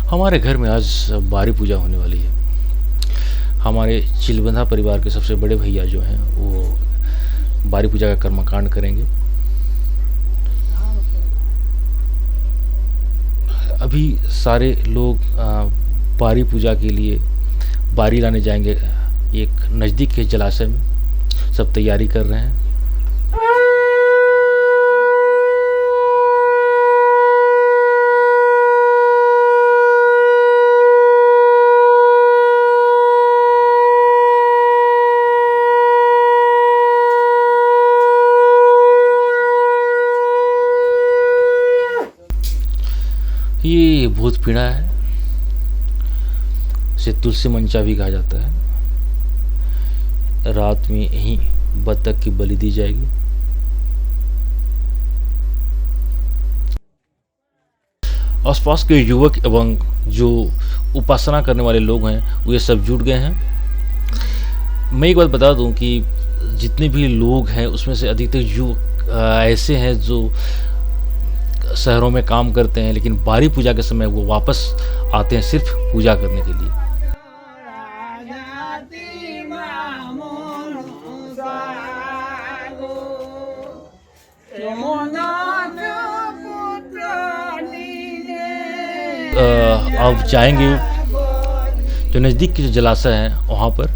हमारे घर में आज बारी पूजा होने वाली है। हमारे चिलबंधा परिवार के सबसे बड़े भैया जो हैं वो बारी पूजा का कर्मकांड करेंगे। अभी सारे लोग बारी पूजा के लिए बारी लाने जाएंगे। एक नज़दीक के जलाशय में सब तैयारी कर रहे हैं। ये भूत पीड़ा है, इसे तुलसी मंचा भी कहा जाता है। रात में यहीं बत्तख की बलि दी जाएगी। आसपास के युवक एवं जो उपासना करने वाले लोग हैं वो ये सब जुट गए हैं। मैं एक बात बता दूं कि जितने भी लोग हैं उसमें से अधिकतर युवक ऐसे हैं जो शहरों में काम करते हैं, लेकिन बारी पूजा के समय वो वापस आते हैं सिर्फ पूजा करने के लिए। अब जाएंगे जो नज़दीक के जो जलाशय है वहाँ पर।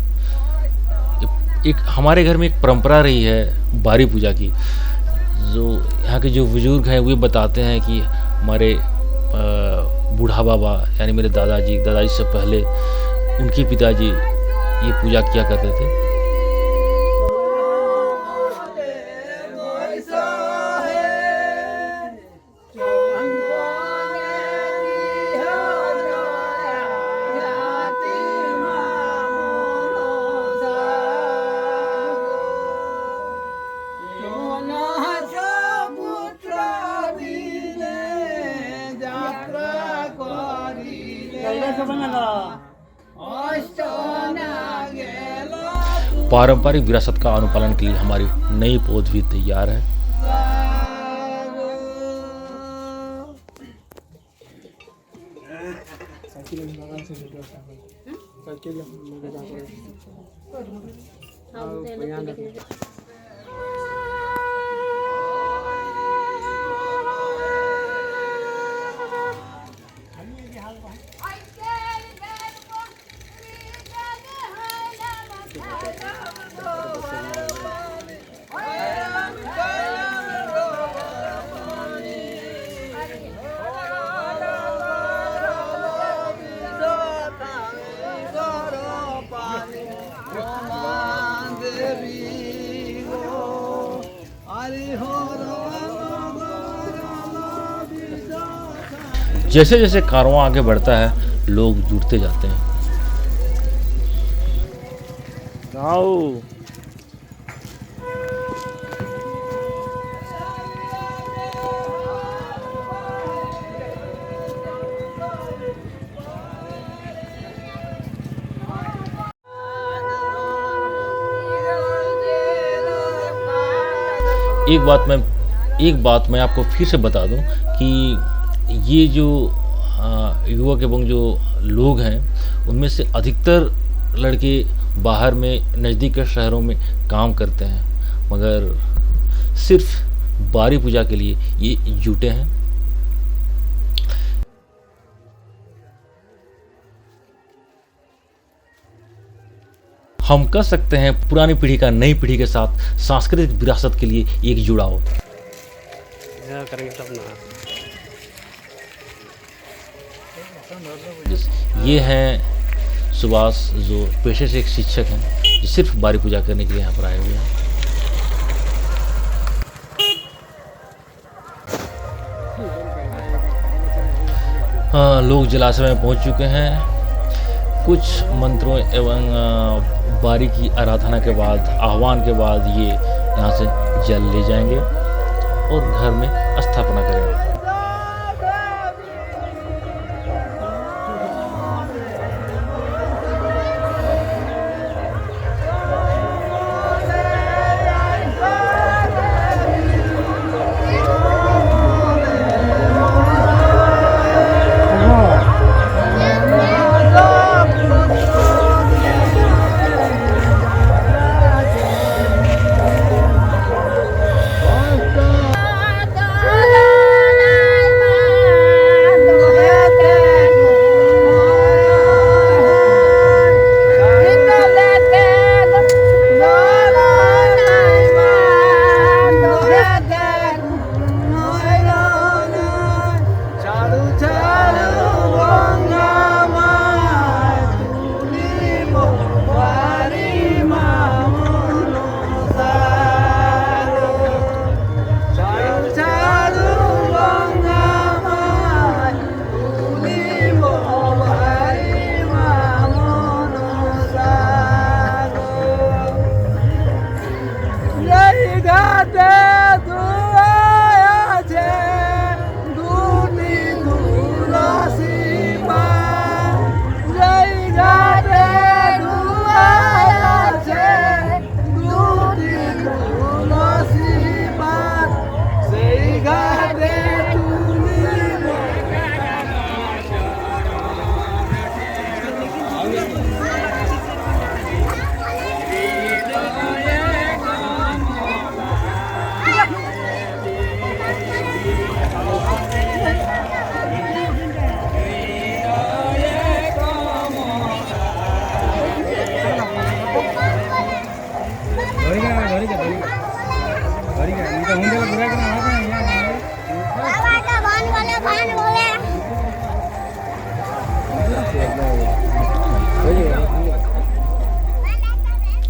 एक हमारे घर में एक परंपरा रही है बारी पूजा की। जो यहाँ के जो बुजुर्ग हैं वे बताते हैं कि हमारे बूढ़ा बाबा यानी मेरे दादाजी से पहले उनके पिताजी ये पूजा किया करते थे। पारंपरिक विरासत का अनुपालन के लिए हमारी नई पौध भी तैयार है। जैसे जैसे कारवां आगे बढ़ता है लोग जुड़ते जाते हैं। आओ एक बात मैं आपको फिर से बता दूं कि ये जो युवक एवं जो लोग हैं उनमें से अधिकतर लड़के बाहर में नज़दीक के शहरों में काम करते हैं, मगर सिर्फ बारी पूजा के लिए ये जुटे हैं। हम कह सकते हैं पुरानी पीढ़ी का नई पीढ़ी के साथ सांस्कृतिक विरासत के लिए एक जुड़ाव। ये हैं सुभाष जो पेशे से एक शिक्षक हैं, जो सिर्फ बारी पूजा करने के लिए यहाँ पर आए हुए हैं। हाँ, लोग जलाशय में पहुँच चुके हैं। कुछ मंत्रों एवं बारी की आराधना के बाद, आह्वान के बाद ये यहाँ से जल ले जाएंगे और घर में स्थापना करेंगे।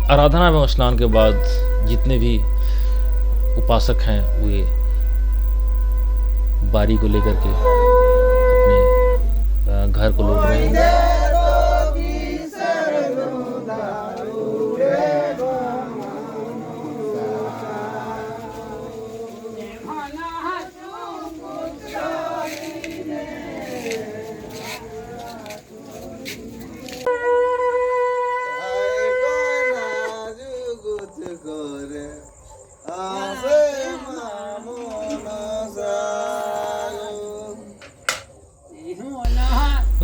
आराधना एवं स्नान के बाद जितने भी उपासक हैं वे बारी को लेकर के अपने घर को लौट रहे हैं।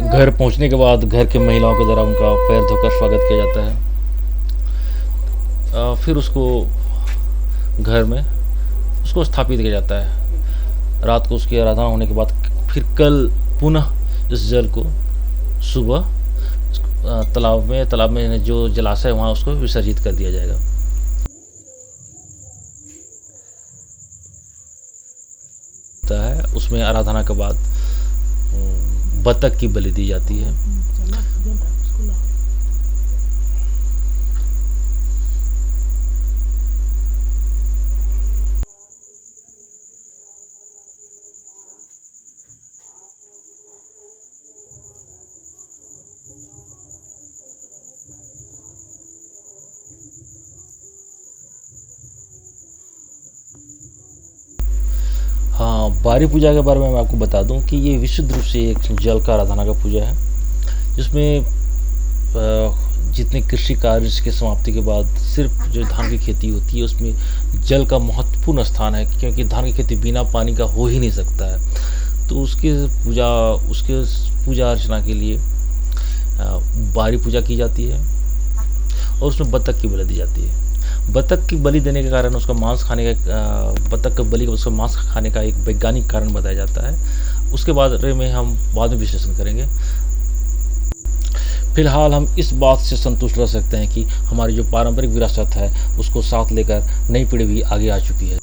घर पहुंचने के बाद घर के महिलाओं के द्वारा उनका पैर धोकर स्वागत किया जाता है। फिर उसको घर में उसको स्थापित किया जाता है। रात को उसकी आराधना होने के बाद फिर कल पुनः इस जल को सुबह तालाब में जो जलाशय है वहाँ उसको विसर्जित कर दिया जाएगा। है उसमें आराधना के बाद बतख की बलि दी जाती है। हाँ, बारी पूजा के बारे में मैं आपको बता दूं कि ये विशुद्ध रूप से एक जल का आराधना का पूजा है, जिसमें जितने कृषि कार्य की समाप्ति के बाद सिर्फ जो धान की खेती होती है उसमें जल का महत्वपूर्ण स्थान है, क्योंकि धान की खेती बिना पानी का हो ही नहीं सकता है। तो उसके पूजा अर्चना के लिए बारी पूजा की जाती है और उसमें बतख की बलि दी जाती है। बतख की बलि देने के कारण उसका मांस खाने का बतख का बलि उसका मांस खाने का एक वैज्ञानिक कारण बताया जाता है। उसके बारे में हम बाद में विश्लेषण करेंगे। फिलहाल हम इस बात से संतुष्ट रह सकते हैं कि हमारी जो पारंपरिक विरासत है उसको साथ लेकर नई पीढ़ी भी आगे आ चुकी है।